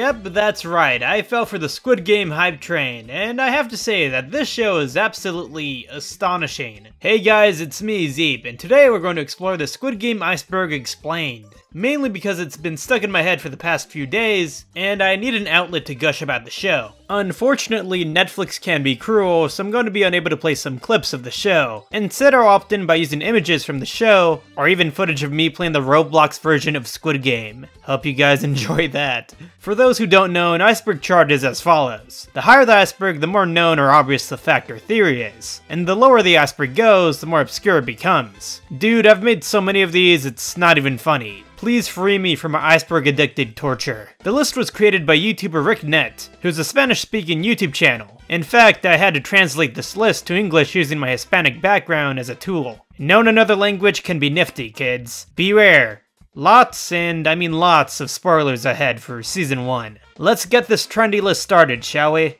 Yep, that's right, I fell for the Squid Game hype train, and I have to say that this show is absolutely astonishing. Hey guys, it's me, Zeep, and today we're going to explore the Squid Game Iceberg Explained. Mainly because it's been stuck in my head for the past few days, and I need an outlet to gush about the show. Unfortunately, Netflix can be cruel, so I'm going to be unable to play some clips of the show. Instead, I'll opt in by using images from the show, or even footage of me playing the Roblox version of Squid Game. Hope you guys enjoy that. For those who don't know, an iceberg chart is as follows. The higher the iceberg, the more known or obvious the fact or theory is. And the lower the iceberg goes, the more obscure it becomes. Dude, I've made so many of these, it's not even funny. Please free me from my iceberg-addicted torture. The list was created by YouTuber Rick Net, who's a Spanish-speaking YouTube channel. In fact, I had to translate this list to English using my Hispanic background as a tool. Knowing another language can be nifty, kids. Beware. Lots, and I mean lots, of spoilers ahead for Season 1. Let's get this trendy list started, shall we?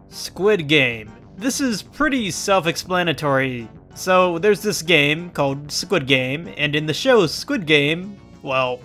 Squid Game. This is pretty self-explanatory. So, there's this game called Squid Game, and in the show Squid Game, well,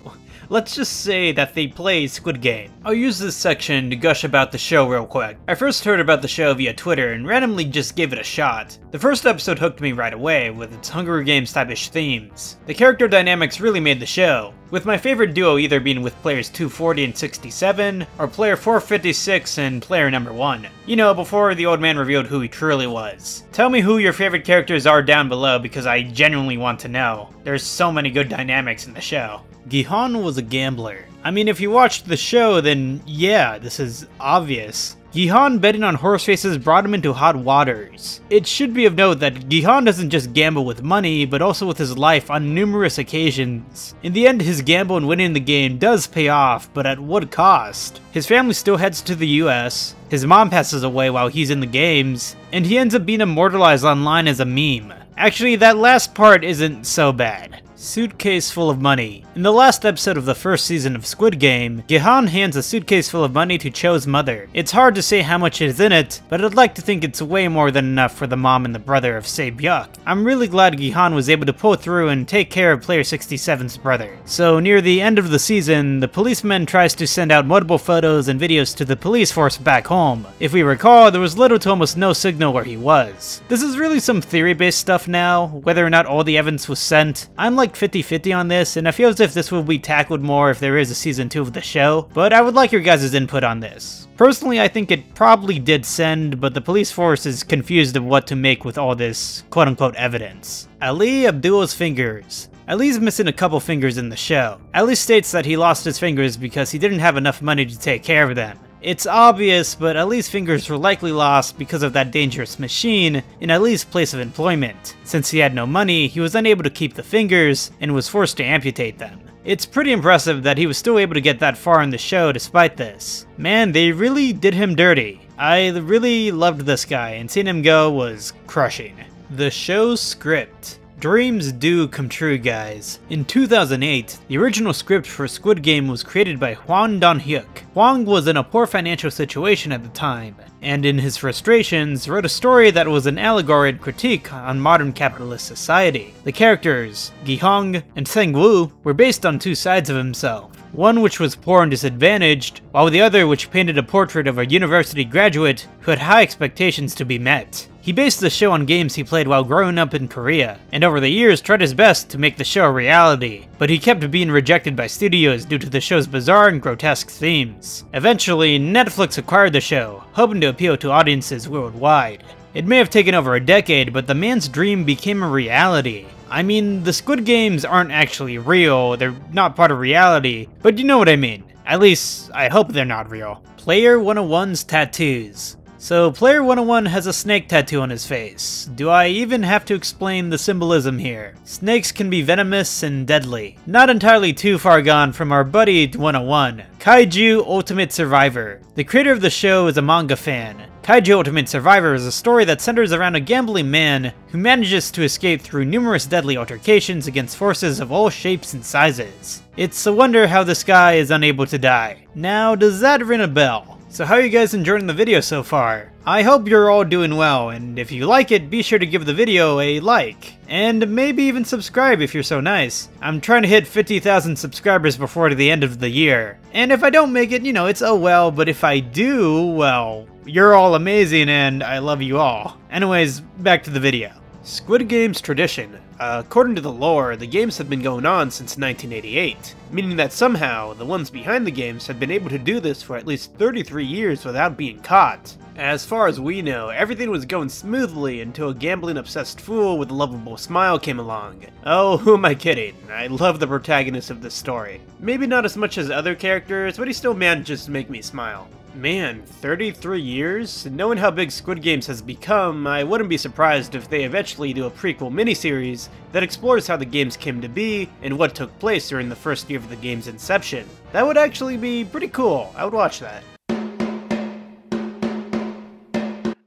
let's just say that they play Squid Game. I'll use this section to gush about the show real quick. I first heard about the show via Twitter and randomly just gave it a shot. The first episode hooked me right away, with its Hunger Games type-ish themes. The character dynamics really made the show, with my favorite duo either being with players 240 and 67, or player 456 and player number 1. You know, before the old man revealed who he truly was. Tell me who your favorite characters are down below because I genuinely want to know. There's so many good dynamics in the show. Gi-Hun was a gambler. I mean, if you watched the show, then yeah, this is obvious. Gi-Hun betting on horse races brought him into hot waters. It should be of note that Gi-Hun doesn't just gamble with money, but also with his life on numerous occasions. In the end, his gamble in winning the game does pay off, but at what cost? His family still heads to the US, his mom passes away while he's in the games, and he ends up being immortalized online as a meme. Actually, that last part isn't so bad. Suitcase full of money. In the last episode of the first season of Squid Game, Gi-Hun hands a suitcase full of money to Cho's mother. It's hard to say how much is in it, but I'd like to think it's way more than enough for the mom and the brother of Se-byuk. I'm really glad Gi-Hun was able to pull through and take care of player 67's brother. So near the end of the season, the policeman tries to send out multiple photos and videos to the police force back home. If we recall, there was little to almost no signal where he was. This is really some theory-based stuff now, whether or not all the evidence was sent. I'm like 50-50 on this, and I feel as if this will be tackled more if there is a season 2 of the show, but I would like your guys' input on this. Personally, I think it probably did send, but the police force is confused of what to make with all this quote-unquote evidence. Ali Abdul's fingers. Ali's missing a couple fingers in the show. Ali states that he lost his fingers because he didn't have enough money to take care of them. It's obvious, but Ali's fingers were likely lost because of that dangerous machine in Ali's place of employment. Since he had no money, he was unable to keep the fingers and was forced to amputate them. It's pretty impressive that he was still able to get that far in the show despite this. Man, they really did him dirty. I really loved this guy, and seeing him go was crushing. The show's script. Dreams do come true, guys. In 2008, the original script for Squid Game was created by Hwang Dong-hyuk. Hwang was in a poor financial situation at the time, and in his frustrations, wrote a story that was an allegory and critique on modern capitalist society. The characters, Gi-Hun and Sang-woo, were based on two sides of himself. One which was poor and disadvantaged, while the other which painted a portrait of a university graduate who had high expectations to be met. He based the show on games he played while growing up in Korea, and over the years tried his best to make the show a reality, but he kept being rejected by studios due to the show's bizarre and grotesque themes. Eventually, Netflix acquired the show, hoping to appeal to audiences worldwide. It may have taken over a decade, but the man's dream became a reality. I mean, the Squid Games aren't actually real, they're not part of reality, but you know what I mean. At least, I hope they're not real. Player 101's tattoos. So, Player 101 has a snake tattoo on his face. Do I even have to explain the symbolism here? Snakes can be venomous and deadly. Not entirely too far gone from our buddy 101, Kaiju Ultimate Survivor. The creator of the show is a manga fan. Kaiju Ultimate Survivor is a story that centers around a gambling man who manages to escape through numerous deadly altercations against forces of all shapes and sizes. It's a wonder how this guy is unable to die. Now, does that ring a bell? So how are you guys enjoying the video so far? I hope you're all doing well, and if you like it, be sure to give the video a like, and maybe even subscribe if you're so nice. I'm trying to hit 50,000 subscribers before the end of the year, and if I don't make it, you know, it's oh well, but if I do, well, you're all amazing and I love you all. Anyways, back to the video. Squid Game's tradition. According to the lore, the games have been going on since 1988, meaning that somehow the ones behind the games have been able to do this for at least 33 years without being caught. As far as we know, everything was going smoothly until a gambling-obsessed fool with a lovable smile came along. Oh, who am I kidding? I love the protagonist of this story. Maybe not as much as other characters, but he still manages to make me smile. Man, 33 years? Knowing how big Squid Games has become, I wouldn't be surprised if they eventually do a prequel miniseries that explores how the games came to be and what took place during the first year of the game's inception. That would actually be pretty cool. I would watch that.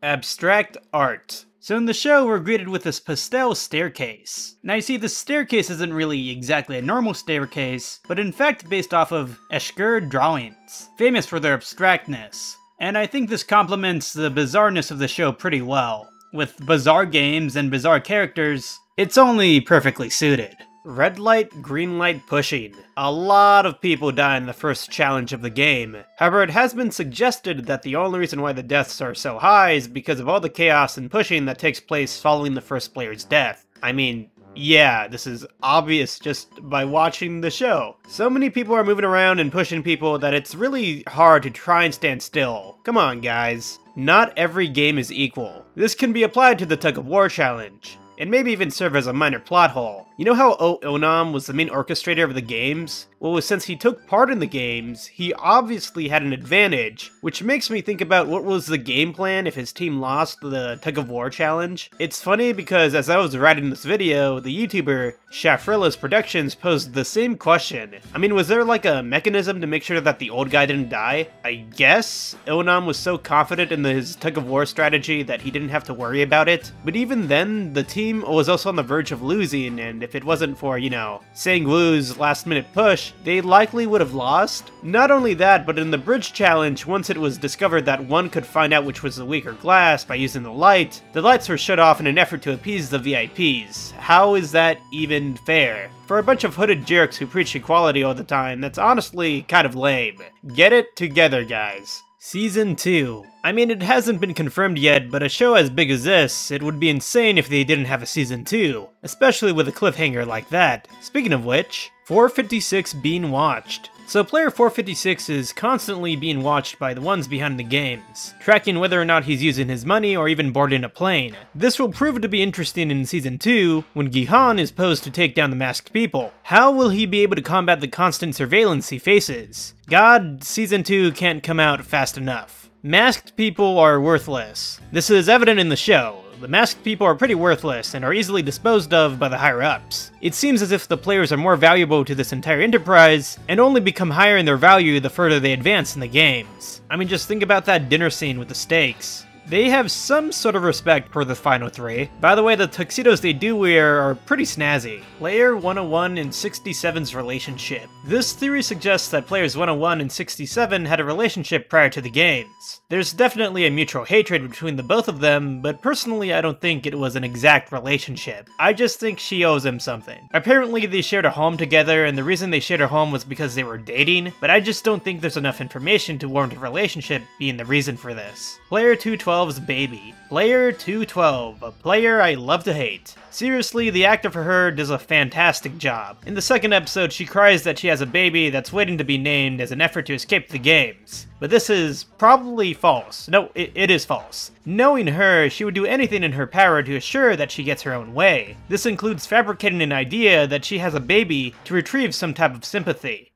Abstract art. So in the show, we're greeted with this pastel staircase. Now you see, the staircase isn't really exactly a normal staircase, but in fact based off of Escher drawings, famous for their abstractness. And I think this complements the bizarreness of the show pretty well. With bizarre games and bizarre characters, it's only perfectly suited. Red light, green light pushing. A lot of people die in the first challenge of the game. However, it has been suggested that the only reason why the deaths are so high is because of all the chaos and pushing that takes place following the first player's death. I mean, yeah, this is obvious just by watching the show. So many people are moving around and pushing people that it's really hard to try and stand still. Come on, guys. Not every game is equal. This can be applied to the tug of war challenge, and maybe even serve as a minor plot hole. You know how Onam was the main orchestrator of the games? Well, since he took part in the games, he obviously had an advantage, which makes me think about what was the game plan if his team lost the tug of war challenge. It's funny because as I was writing this video, the YouTuber Shafrilla's Productions posed the same question. I mean, was there like a mechanism to make sure that the old guy didn't die? I guess Onam was so confident in his tug of war strategy that he didn't have to worry about it. But even then, the team was also on the verge of losing, and if it wasn't for, you know, Sang-woo's last minute push, they likely would have lost. Not only that, but in the bridge challenge, once it was discovered that one could find out which was the weaker glass by using the lights were shut off in an effort to appease the VIPs. How is that even fair? For a bunch of hooded jerks who preach equality all the time, that's honestly kind of lame. Get it together, guys. Season 2. I mean, it hasn't been confirmed yet, but a show as big as this, it would be insane if they didn't have a Season 2, especially with a cliffhanger like that. Speaking of which, 456 being watched. So player 456 is constantly being watched by the ones behind the games, tracking whether or not he's using his money or even boarding a plane. This will prove to be interesting in Season 2, when Gi-Hun is posed to take down the masked people. How will he be able to combat the constant surveillance he faces? God, Season 2 can't come out fast enough. Masked people are worthless. This is evident in the show. The masked people are pretty worthless and are easily disposed of by the higher-ups. It seems as if the players are more valuable to this entire enterprise, and only become higher in their value the further they advance in the games. I mean, just think about that dinner scene with the steaks. They have some sort of respect for the final three. By the way, the tuxedos they do wear are pretty snazzy. Player 101 and 67's relationship. This theory suggests that players 101 and 67 had a relationship prior to the games. There's definitely a mutual hatred between the both of them, but personally I don't think it was an exact relationship. I just think she owes him something. Apparently they shared a home together, and the reason they shared a home was because they were dating, but I just don't think there's enough information to warrant a relationship being the reason for this. Player 212's baby. Player 212, a player I love to hate. Seriously, the actor for her does a fantastic job. In the second episode, she cries that she has a baby that's waiting to be named as an effort to escape the games. But this is probably false. No, it is false. Knowing her, she would do anything in her power to assure that she gets her own way. This includes fabricating an idea that she has a baby to retrieve some type of sympathy.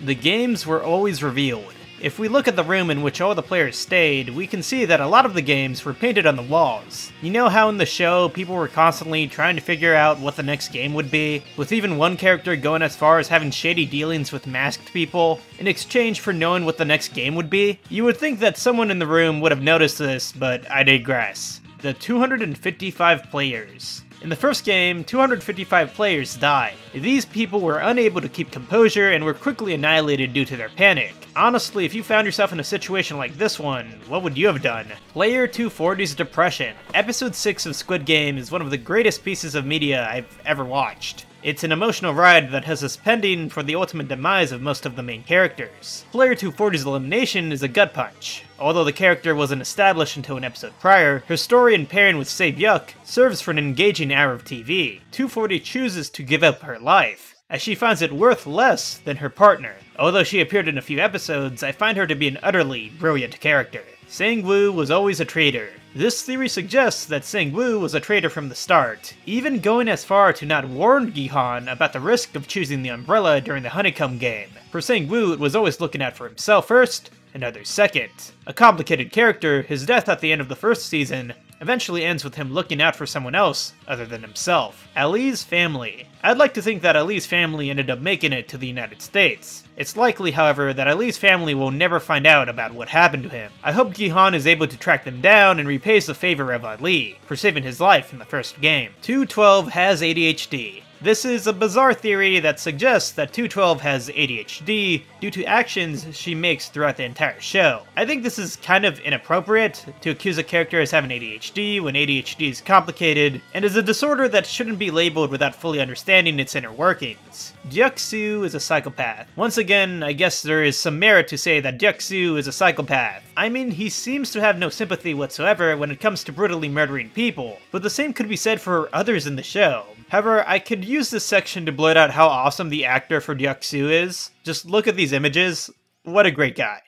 The games were always revealed. If we look at the room in which all the players stayed, we can see that a lot of the games were painted on the walls. You know how in the show, people were constantly trying to figure out what the next game would be, with even one character going as far as having shady dealings with masked people, in exchange for knowing what the next game would be? You would think that someone in the room would have noticed this, but I digress. The 255 players. In the first game, 255 players died. These people were unable to keep composure and were quickly annihilated due to their panic. Honestly, if you found yourself in a situation like this one, what would you have done? Player 240's depression. Episode 6 of Squid Game is one of the greatest pieces of media I've ever watched. It's an emotional ride that has us pending for the ultimate demise of most of the main characters. Player 240's elimination is a gut punch. Although the character wasn't established until an episode prior, her story and pairing with Sae-byuk serves for an engaging hour of TV. 240 chooses to give up her life, as she finds it worth less than her partner. Although she appeared in a few episodes, I find her to be an utterly brilliant character. Sang-woo was always a traitor. This theory suggests that Sang-woo was a traitor from the start, even going as far to not warn Gi-Hun about the risk of choosing the umbrella during the honeycomb game. For Sang-woo, it was always looking out for himself first, and others second. A complicated character, his death at the end of the first season eventually ends with him looking out for someone else other than himself. Ali's family. I'd like to think that Ali's family ended up making it to the United States. It's likely, however, that Ali's family will never find out about what happened to him. I hope Gi-Hun is able to track them down and repays the favor of Ali for saving his life in the first game. 212 has ADHD. This is a bizarre theory that suggests that 212 has ADHD due to actions she makes throughout the entire show. I think this is kind of inappropriate to accuse a character as having ADHD when ADHD is complicated and is a disorder that shouldn't be labeled without fully understanding its inner workings. Deok-soo is a psychopath. Once again, I guess there is some merit to say that Deok-soo is a psychopath. I mean, he seems to have no sympathy whatsoever when it comes to brutally murdering people, but the same could be said for others in the show. However, I could use this section to blurt out how awesome the actor for Deok-soo is. Just look at these images. What a great guy.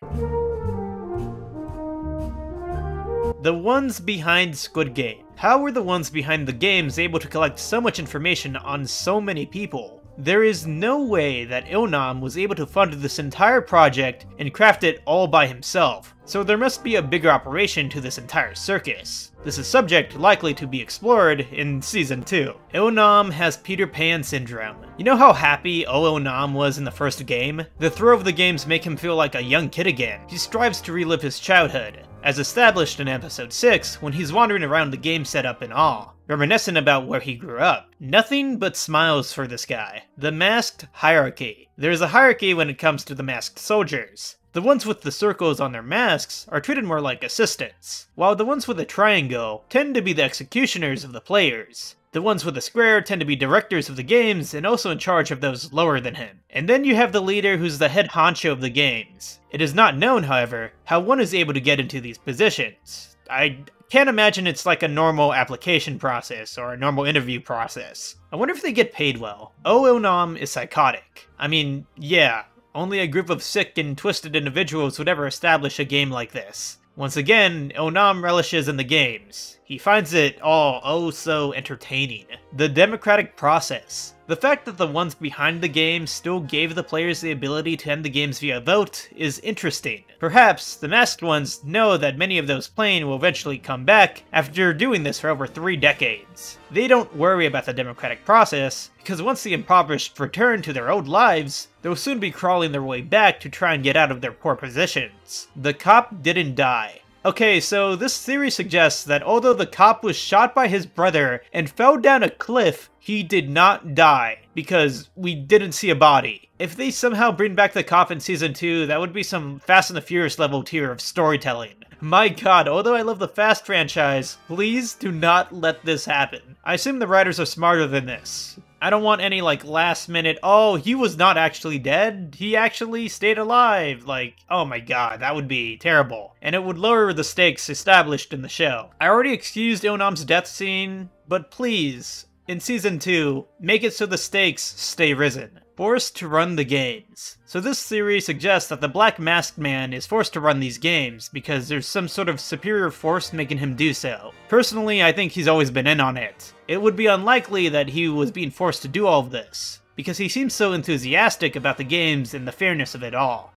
The ones behind Squid Game. How were the ones behind the games able to collect so much information on so many people? There is no way that Il-nam was able to fund this entire project and craft it all by himself, so there must be a bigger operation to this entire circus. This is subject likely to be explored in Season 2. Il-nam has Peter Pan syndrome. You know how happy Il-nam was in the first game? The throw of the games make him feel like a young kid again. He strives to relive his childhood, as established in Episode 6 when he's wandering around the game setup in awe, reminiscing about where he grew up. Nothing but smiles for this guy. The masked hierarchy. There's a hierarchy when it comes to the masked soldiers. The ones with the circles on their masks are treated more like assistants, while the ones with a triangle tend to be the executioners of the players. The ones with a square tend to be directors of the games and also in charge of those lower than him. And then you have the leader who's the head honcho of the games. It is not known, however, how one is able to get into these positions. I can't imagine it's like a normal application process or a normal interview process. I wonder if they get paid well. Il-nam is psychotic. I mean, yeah, only a group of sick and twisted individuals would ever establish a game like this. Once again, Il-nam relishes in the games. He finds it all oh so entertaining. The democratic process. The fact that the ones behind the game still gave the players the ability to end the games via vote is interesting. Perhaps the masked ones know that many of those playing will eventually come back after doing this for over 3 decades. They don't worry about the democratic process, because once the impoverished return to their old lives, they'll soon be crawling their way back to try and get out of their poor positions. The cop didn't die. Okay, so this theory suggests that although the cop was shot by his brother and fell down a cliff, he did not die, because we didn't see a body. If they somehow bring back the cop in Season 2, that would be some Fast and the Furious level tier of storytelling. My god, although I love the Fast franchise, please do not let this happen. I assume the writers are smarter than this. I don't want any, like, last minute, oh, he was not actually dead, he actually stayed alive. Like, oh my god, that would be terrible. And it would lower the stakes established in the show. I already excused Il-nam's death scene, but please, in Season 2, make it so the stakes stay risen. Forced to run the games. So this theory suggests that the Black Masked Man is forced to run these games because there's some sort of superior force making him do so. Personally, I think he's always been in on it. It would be unlikely that he was being forced to do all of this, because he seems so enthusiastic about the games and the fairness of it all.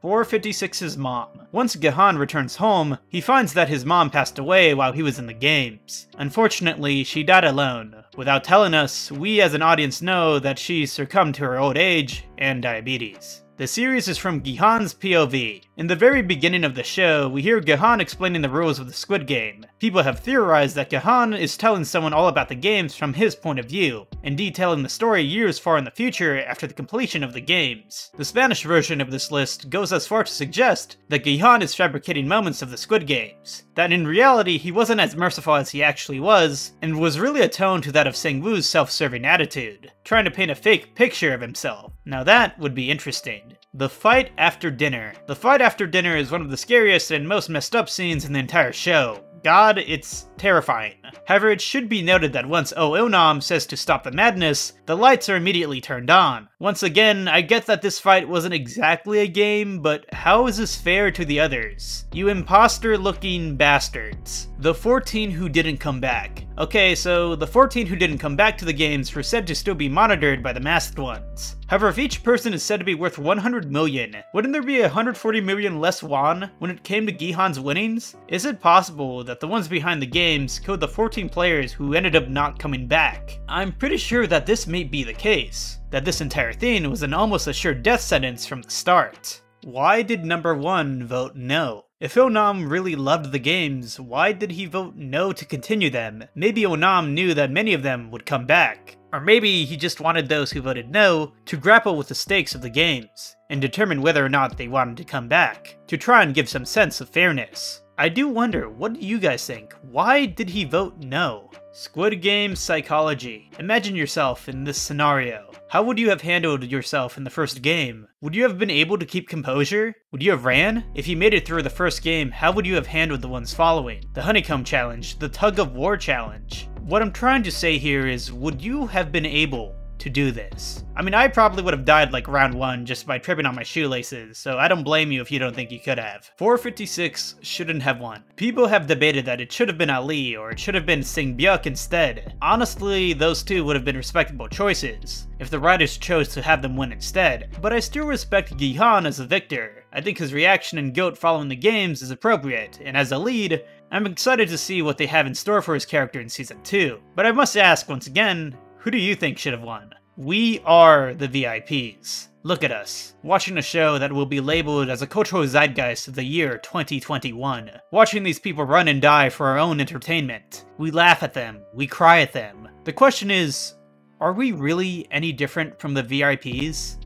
456's mom. Once Gi-Hun returns home, he finds that his mom passed away while he was in the games. Unfortunately, she died alone. Without telling us, we as an audience know that she succumbed to her old age and diabetes. The series is from Gi-Hun's POV. In the very beginning of the show, we hear Gi-Hun explaining the rules of the Squid Game. People have theorized that Gi-Hun is telling someone all about the games from his point of view, and detailing the story years far in the future after the completion of the games. The Spanish version of this list goes as far to suggest that Gi-Hun is fabricating moments of the Squid Games, that in reality he wasn't as merciful as he actually was, and was really a tone to that of Sang-woo's self-serving attitude, trying to paint a fake picture of himself. Now that would be interesting. The fight after dinner. The fight after dinner is one of the scariest and most messed up scenes in the entire show. God, it's terrifying. However, it should be noted that once Oh Il-nam says to stop the madness, the lights are immediately turned on. Once again, I get that this fight wasn't exactly a game, but how is this fair to the others? You imposter-looking bastards. The 14 who didn't come back. Okay, so the 14 who didn't come back to the games were said to still be monitored by the masked ones. However, if each person is said to be worth 100 million, wouldn't there be 140 million less won when it came to Gi-Hun's winnings? Is it possible that the ones behind the games killed the 14 players who ended up not coming back? I'm pretty sure that this may be the case, that this entire thing was an almost assured death sentence from the start. Why did number 1 vote no? If Il-nam really loved the games, why did he vote no to continue them? Maybe Il-nam knew that many of them would come back. Or maybe he just wanted those who voted no to grapple with the stakes of the games, and determine whether or not they wanted to come back, to try and give some sense of fairness. I do wonder, what do you guys think? Why did he vote no? Squid Game psychology. Imagine yourself in this scenario. How would you have handled yourself in the first game? Would you have been able to keep composure? Would you have ran? If you made it through the first game, how would you have handled the ones following? The honeycomb challenge, the tug of war challenge. What I'm trying to say here is, would you have been able to do this? I mean, I probably would have died like round 1 just by tripping on my shoelaces, so I don't blame you if you don't think you could have. 456 shouldn't have won. People have debated that it should have been Ali or it should have been Sang-byuk instead. Honestly, those two would have been respectable choices if the writers chose to have them win instead, but I still respect Gi-Hun as a victor. I think his reaction and guilt following the games is appropriate, and as a lead, I'm excited to see what they have in store for his character in Season 2. But I must ask once again, who do you think should have won? We are the VIPs. Look at us, watching a show that will be labeled as a cultural zeitgeist of the year 2021. Watching these people run and die for our own entertainment. We laugh at them, we cry at them. The question is, are we really any different from the VIPs?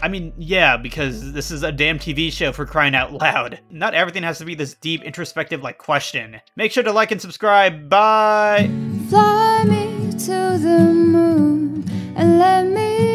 I mean, yeah, because this is a damn TV show for crying out loud. Not everything has to be this deep, introspective, question. Make sure to like and subscribe. Bye! Fly me to the moon and let me